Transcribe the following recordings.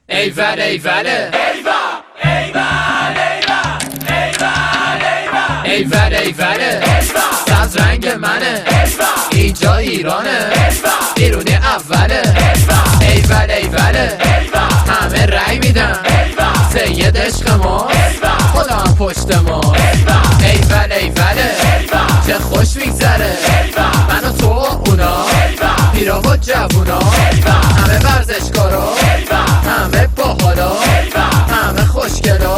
ایول ایوله ایول ایوله سبز رنگ منه اینجا ایرانه بیرونی اوله ایول ایوله همه رای میدن سید عشق ما خدا هم پشت ما ایول ایوله چه خوش میگذره من و تو و اونا پیرا و جوونا همه ورزشکارا همه باحالا همه خوشگلا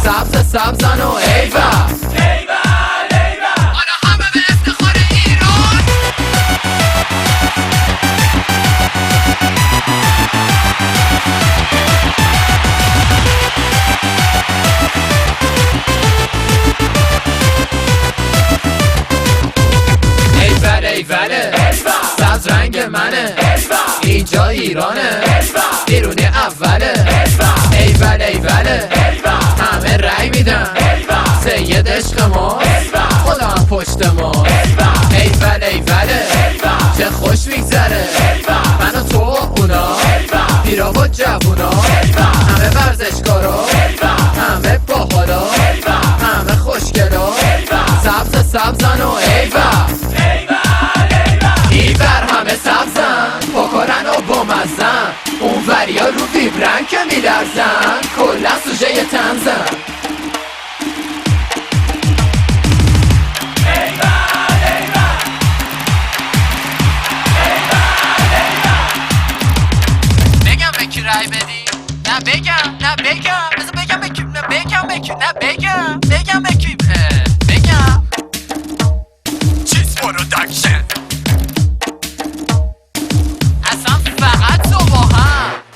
سبز سبزن و ایول ایوله سبز رنگ منه اینجا ایرانه بیرونی اوله ایول ایوله همه رای میدن سید عشق ما خدا هم پشت ما ایول ایوله چه خوش میگذره من و تو و اونا پیرا و جوونا همه ورزشکارا همه باحالا همه خوشگلا سبز سبزن و ایول همه سبزن پاکارن و بامزن اون وریا رو ویبرن که میلرزن کلا سوژه ی تنزن بگم به کی رای بدی؟ نه بگم بذار بگم به کی نه بگم به کی بگم چیز پروداکشن